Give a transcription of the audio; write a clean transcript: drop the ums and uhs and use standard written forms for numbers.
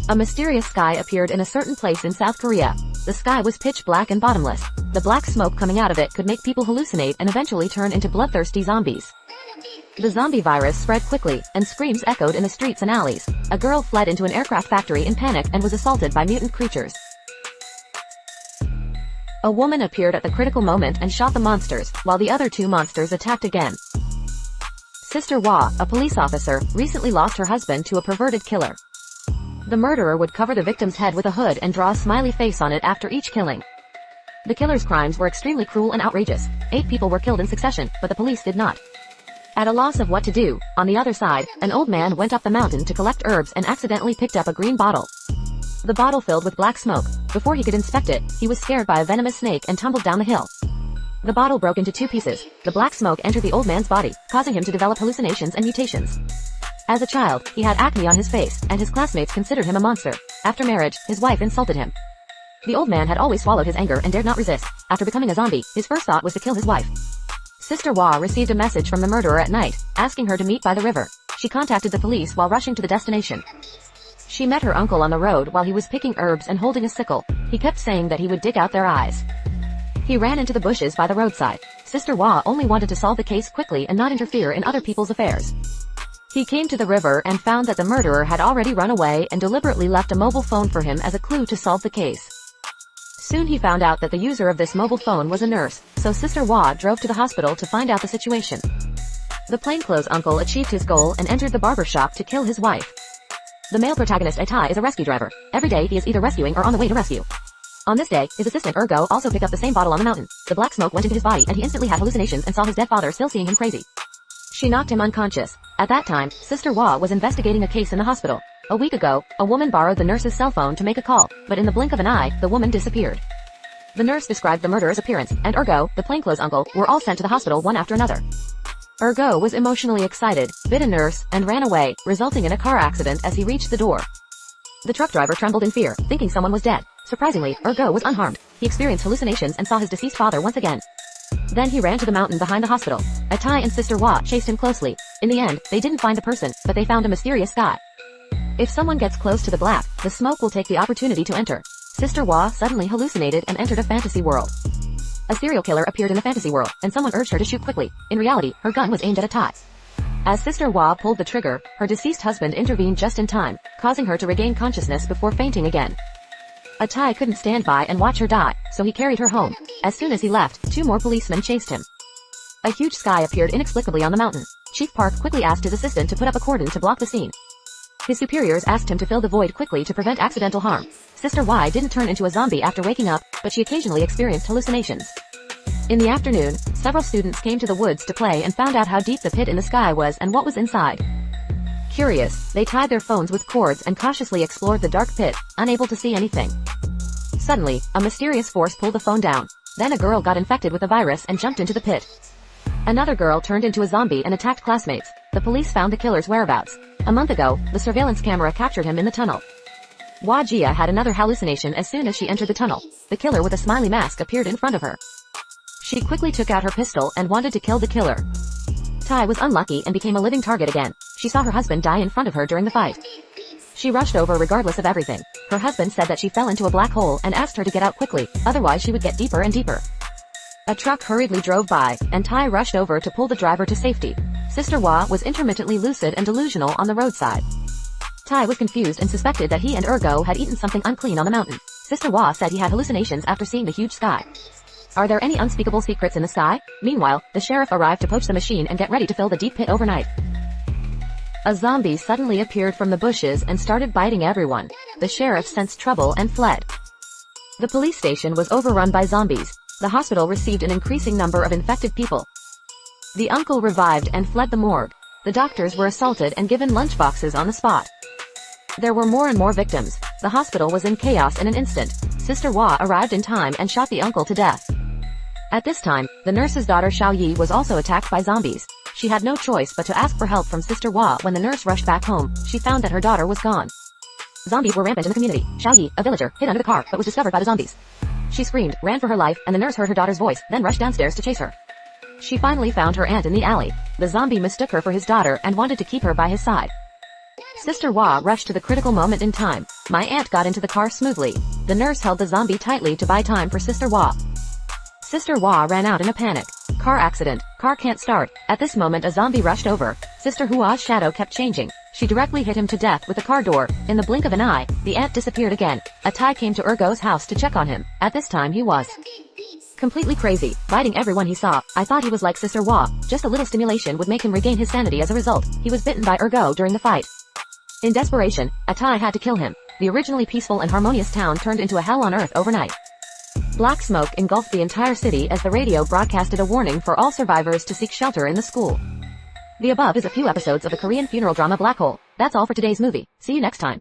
A mysterious sky appeared in a certain place in South Korea. The sky was pitch black and bottomless. The black smoke coming out of it could make people hallucinate and eventually turn into bloodthirsty zombies. The zombie virus spread quickly, and screams echoed in the streets and alleys. A girl fled into an aircraft factory in panic and was assaulted by mutant creatures. A woman appeared at the critical moment and shot the monsters, while the other two monsters attacked again. Sister Wah, a police officer, recently lost her husband to a perverted killer. The murderer would cover the victim's head with a hood and draw a smiley face on it after each killing. The killer's crimes were extremely cruel and outrageous. 8 people were killed in succession, but the police did not. At a loss of what to do, on the other side, an old man went up the mountain to collect herbs and accidentally picked up a green bottle. The bottle filled with black smoke. Before he could inspect it, he was scared by a venomous snake and tumbled down the hill. The bottle broke into 2 pieces. The black smoke entered the old man's body, causing him to develop hallucinations and mutations. As a child, he had acne on his face, and his classmates considered him a monster. After marriage, his wife insulted him. The old man had always swallowed his anger and dared not resist. After becoming a zombie, his first thought was to kill his wife. Sister Wah received a message from the murderer at night, asking her to meet by the river. She contacted the police while rushing to the destination. She met her uncle on the road while he was picking herbs and holding a sickle. He kept saying that he would dig out their eyes. He ran into the bushes by the roadside. Sister Wah only wanted to solve the case quickly and not interfere in other people's affairs. He came to the river and found that the murderer had already run away and deliberately left a mobile phone for him as a clue to solve the case. Soon he found out that the user of this mobile phone was a nurse, so Sister Wah drove to the hospital to find out the situation. The plainclothes uncle achieved his goal and entered the barber shop to kill his wife. The male protagonist Atai is a rescue driver. Every day he is either rescuing or on the way to rescue. On this day, his assistant Ergo also picked up the same bottle on the mountain. The black smoke went into his body and he instantly had hallucinations and saw his dead father still seeing him crazy. She knocked him unconscious. At that time, Sister Wah was investigating a case in the hospital. A week ago, a woman borrowed the nurse's cell phone to make a call, but in the blink of an eye, the woman disappeared. The nurse described the murderer's appearance, and Ergo, the plainclothes uncle, were all sent to the hospital one after another. Ergo was emotionally excited, bit a nurse, and ran away, resulting in a car accident as he reached the door. The truck driver trembled in fear, thinking someone was dead. Surprisingly, Ergo was unharmed. He experienced hallucinations and saw his deceased father once again. Then he ran to the mountain behind the hospital. Atai and Sister Wah chased him closely. In the end, they didn't find the person, but they found a mysterious sky. If someone gets close to the black, the smoke will take the opportunity to enter. Sister Wah suddenly hallucinated and entered a fantasy world. A serial killer appeared in the fantasy world, and someone urged her to shoot quickly. In reality, her gun was aimed at Atai. As Sister Wah pulled the trigger, her deceased husband intervened just in time, causing her to regain consciousness before fainting again. Atai couldn't stand by and watch her die, so he carried her home. As soon as he left, 2 more policemen chased him. A huge sky appeared inexplicably on the mountain. Chief Park quickly asked his assistant to put up a cordon to block the scene. His superiors asked him to fill the void quickly to prevent accidental harm. Sister Wah didn't turn into a zombie after waking up, but she occasionally experienced hallucinations. In the afternoon, several students came to the woods to play and found out how deep the pit in the sky was and what was inside. Curious, they tied their phones with cords and cautiously explored the dark pit, unable to see anything. Suddenly, a mysterious force pulled the phone down. Then a girl got infected with a virus and jumped into the pit. Another girl turned into a zombie and attacked classmates. The police found the killer's whereabouts. A month ago, the surveillance camera captured him in the tunnel. Wah Jia had another hallucination as soon as she entered the tunnel. The killer with a smiley mask appeared in front of her. She quickly took out her pistol and wanted to kill the killer. Tai was unlucky and became a living target again. She saw her husband die in front of her during the fight. She rushed over regardless of everything. Her husband said that she fell into a black hole and asked her to get out quickly, otherwise she would get deeper and deeper. A truck hurriedly drove by, and Tai rushed over to pull the driver to safety. Sister Wah was intermittently lucid and delusional on the roadside. Tai was confused and suspected that he and Ergo had eaten something unclean on the mountain. Sister Wah said he had hallucinations after seeing the huge sky. Are there any unspeakable secrets in the sky? Meanwhile, the sheriff arrived to poach the machine and get ready to fill the deep pit overnight. A zombie suddenly appeared from the bushes and started biting everyone. The sheriff sensed trouble and fled. The police station was overrun by zombies. The hospital received an increasing number of infected people. The uncle revived and fled the morgue. The doctors were assaulted and given lunchboxes on the spot. There were more and more victims. The hospital was in chaos in an instant. Sister Wah arrived in time and shot the uncle to death. At this time, the nurse's daughter Xiao Yi was also attacked by zombies. She had no choice but to ask for help from Sister Wah. When the nurse rushed back home, she found that her daughter was gone. Zombies were rampant in the community. Xiao Yi, a villager, hid under the car, but was discovered by the zombies. She screamed, ran for her life, and the nurse heard her daughter's voice, then rushed downstairs to chase her. She finally found her aunt in the alley. The zombie mistook her for his daughter and wanted to keep her by his side. Sister Wah rushed to the critical moment in time. My aunt got into the car smoothly. The nurse held the zombie tightly to buy time for Sister Wah. Sister Wah ran out in a panic. Car accident. Car can't start. At this moment a zombie rushed over. Sister Hua's shadow kept changing. She directly hit him to death with the car door. In the blink of an eye, the aunt disappeared again. A Thai came to Ergo's house to check on him. At this time he was completely crazy, biting everyone he saw. I thought he was like Sister Wah. Just a little stimulation would make him regain his sanity. As a result, he was bitten by Ergo during the fight. In desperation, a Thai had to kill him. The originally peaceful and harmonious town turned into a hell on earth overnight. Black smoke engulfed the entire city as the radio broadcasted a warning for all survivors to seek shelter in the school. The above is a few episodes of the Korean funeral drama Black Hole. That's all for today's movie. See you next time.